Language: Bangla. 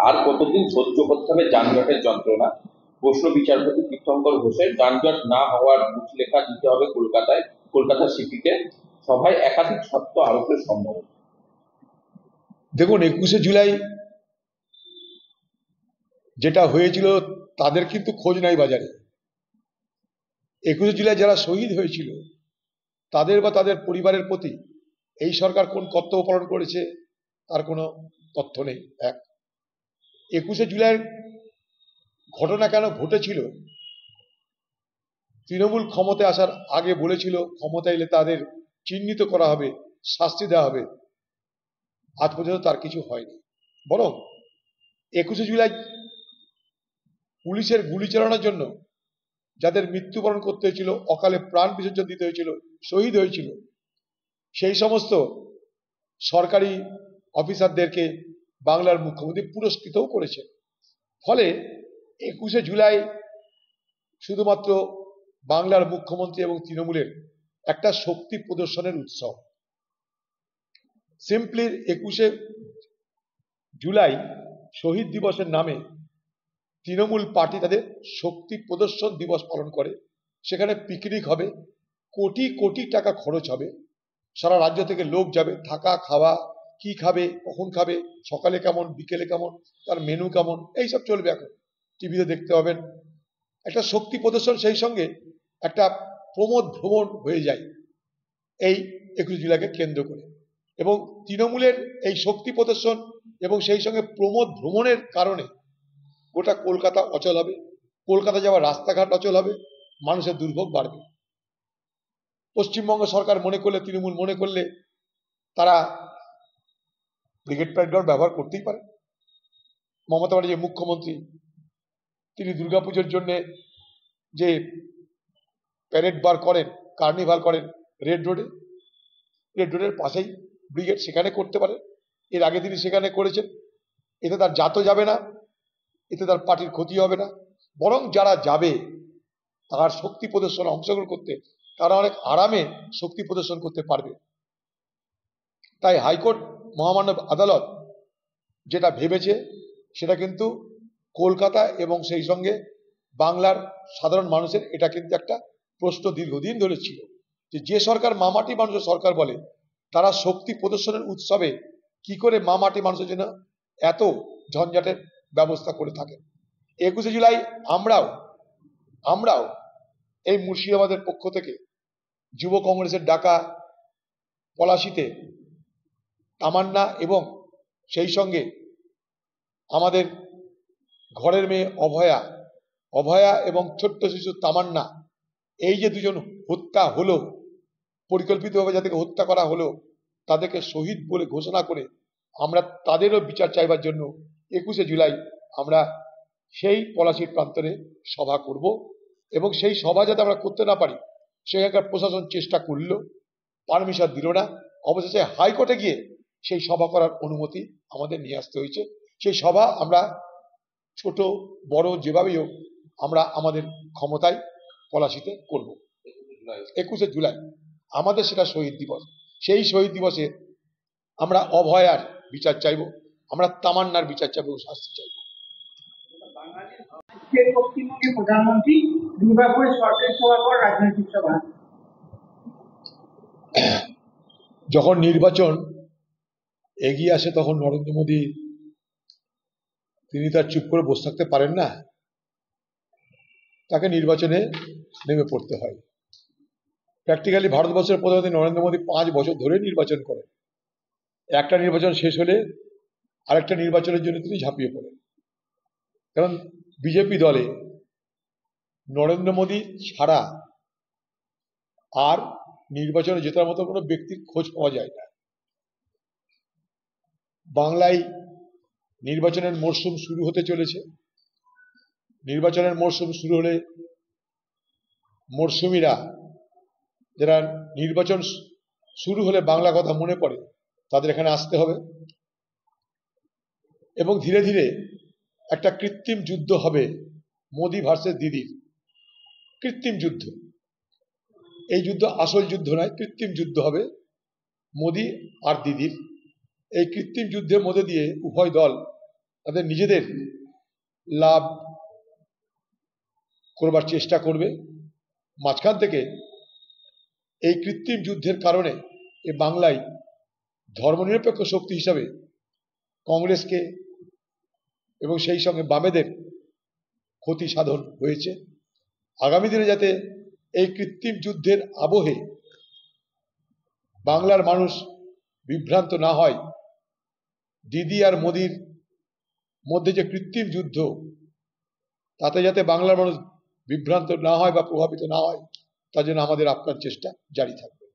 আর কতদিন সহ্য করতে হবে যানজটের যন্ত্রণা? প্রশ্ন বিচারপতি তীর্থঙ্কর ঘোষের। যানজট না হওয়ার লেখা দিতে হবে কলকাতা সিটিতে। সভায় একাধিক শর্ত আরোপের সম্ভাবনা। দেখুন, 21শে জুলাই যেটা হয়েছিল তাদের কিন্তু খোঁজ নাই বাজারে। 21শে জুলাই যারা শহীদ হয়েছিল তাদের বা তাদের পরিবারের প্রতি এই সরকার কোন কর্তব্য পালন করেছে তার কোনো তথ্য নেই। 21শে জুলাইয়ের ঘটনা কেন ঘটেছিল? তৃণমূল ক্ষমতায় আসার আগে বলেছিল ক্ষমতা এলে তাদের চিহ্নিত করা হবে, শাস্তি দেওয়া হবে। আজ পর্যন্ত তার কিছু হয়নি। বরং 21শে জুলাই পুলিশের গুলি চালানোর জন্য যাদের মৃত্যুবরণ করতে হয়েছিল, অকালে প্রাণ বিসর্জন দিতে হয়েছিল, শহীদ হয়েছিল, সেই সমস্ত সরকারি অফিসারদেরকে বাংলার মুখ্যমন্ত্রী পুরস্কৃতও করেছেন। ফলে 21শে জুলাই শুধুমাত্র বাংলার মুখ্যমন্ত্রী এবং তৃণমূলের একটা শক্তি প্রদর্শনের উৎসব। সিম্পলি 21শে জুলাই শহীদ দিবসের নামে তৃণমূল পার্টি তাদের শক্তি প্রদর্শন দিবস পালন করে। সেখানে পিকনিক হবে, কোটি কোটি টাকা খরচ হবে, সারা রাজ্য থেকে লোক যাবে, থাকা খাওয়া, কি খাবে, কখন খাবে, সকালে কেমন, বিকেলে কেমন, তার মেনু কেমন, এইসব চলবে। এখন টিভিতে দেখতে পাবেন একটা শক্তি প্রদর্শন, সেই সঙ্গে একটা প্রমোদ ভ্রমণ হয়ে যায় এই 21শে জুলাইকে কেন্দ্র করে। এবং তৃণমূলের এই শক্তি প্রদর্শন এবং সেই সঙ্গে প্রমোদ ভ্রমণের কারণে গোটা কলকাতা অচল হবে, কলকাতা যাওয়ার রাস্তাঘাট অচল হবে, মানুষের দুর্ভোগ বাড়বে। পশ্চিমবঙ্গ সরকার মনে করলে, তৃণমূল মনে করলে তারা ব্রিগেড প্যারেড গ্রাউন্ড ব্যবহার করতেই পারে। মমতা ব্যানার্জি মুখ্যমন্ত্রী, তিনি দুর্গাপুজোর জন্য যে প্যারেড বার করেন, কার্নিভাল করেন রেড রোডের পাশেই ব্রিগেড, সেখানে করতে পারে। এর আগে তিনি সেখানে করেছেন। এতে তার জাতও যাবে না, এতে তার পার্টির ক্ষতি হবে না। বরং যারা যাবে তার শক্তি প্রদর্শনে অংশগ্রহণ করতে, তারা অনেক আরামে শক্তি প্রদর্শন করতে পারবে। তাই হাইকোর্ট, মহামান্য আদালত যেটা ভেবেছে সেটা কিন্তু কলকাতা এবং সেই সঙ্গে বাংলার সাধারণ মানুষের এটা কিন্তু একটা প্রশ্ন দীর্ঘদিন ধরে ছিল, যে সরকার মামাটি মানুষের সরকার বলে, তারা শক্তি প্রদর্শনের উৎসবে কি করে মামাটি মানুষের জন্য এত ঝঞ্ঝাটের ব্যবস্থা করে থাকে। 21শে জুলাই আমরাও এই মুর্শিদাবাদের পক্ষ থেকে যুব কংগ্রেসের ডাকা পলাশীতে তামান্না এবং সেই সঙ্গে আমাদের ঘরের মেয়ে অভয়া এবং ছোট্ট শিশু তামান্না, এই যে দুজন হত্যা হলো, পরিকল্পিতভাবে যাদেরকে হত্যা করা হলো, তাদেরকে শহীদ বলে ঘোষণা করে আমরা তাদেরও বিচার চাইবার জন্য 21শে জুলাই আমরা সেই পলাশীর প্রান্তরে সভা করব। এবং সেই সভা যাতে আমরা করতে না পারি, সেখানকার প্রশাসন চেষ্টা করল, পারমিশন দিল না। অবশেষে হাইকোর্টে গিয়ে সেই সভা করার অনুমতি আমাদের নিয়ে আসতে হয়েছে। সেই সভা আমরা ছোট বড় যেভাবেই হোক আমরা আমাদের ক্ষমতায় পলাশীতে করব। 21শে জুলাই আমাদের সেটা শহীদ দিবস। সেই শহীদ দিবসে আমরা অভয়ার বিচার চাইব, আমরা তামান্নার বিচার চাইব, শাস্তি চাইব। পশ্চিমবঙ্গের প্রধানমন্ত্রী দুর্গাপুরে সরকারি সভা করার রাজনৈতিক সভা। যখন নির্বাচন এগিয়ে আসে তখন নরেন্দ্র মোদী তিনি তার চুপ করে বসে থাকতে পারেন না, তাকে নির্বাচনে নেমে পড়তে হয়। প্র্যাকটিক্যালি ভারতবর্ষের প্রধানমন্ত্রী নরেন্দ্র মোদী 5 বছর ধরে নির্বাচন করেন। একটা নির্বাচন শেষ হলে আরেকটা নির্বাচনের জন্য তিনি ঝাঁপিয়ে পড়েন। কারণ বিজেপি দলে নরেন্দ্র মোদী ছাড়া আর নির্বাচনে জেতার মতো কোনো ব্যক্তির খোঁজ পাওয়া যায় না। বাংলায় নির্বাচনের মরশুম শুরু হতে চলেছে। নির্বাচনের মরশুম শুরু হলে মরশুমিরা, যারা নির্বাচন শুরু হলে বাংলা কথা মনে পড়ে, তাদের এখানে আসতে হবে। এবং ধীরে ধীরে একটা কৃত্রিম যুদ্ধ হবে, মোদি ভার্সেস দিদির কৃত্রিম যুদ্ধ। এই যুদ্ধ আসল যুদ্ধ নয়, কৃত্রিম যুদ্ধ হবে মোদি আর দিদির। এই কৃত্রিম যুদ্ধের মধ্যে দিয়ে উভয় দল তাদের নিজেদের লাভ করবার চেষ্টা করবে। মাঝখান থেকে এই কৃত্রিম যুদ্ধের কারণে এ বাংলায় ধর্মনিরপেক্ষ শক্তি হিসাবে কংগ্রেসকে এবং সেই সঙ্গে বামেদের ক্ষতি সাধন হয়েছে। আগামী দিনে যাতে এই কৃত্রিম যুদ্ধের আবহে বাংলার মানুষ বিভ্রান্ত না হয়, দিদি আর মোদির মধ্যে যে কৃত্রিম যুদ্ধ, তাতে যাতে বাংলার মানুষ বিভ্রান্ত না হয় বা প্রভাবিত না হয়, তার জন্য আমাদের আপ্রাণ চেষ্টা জারি থাকবে।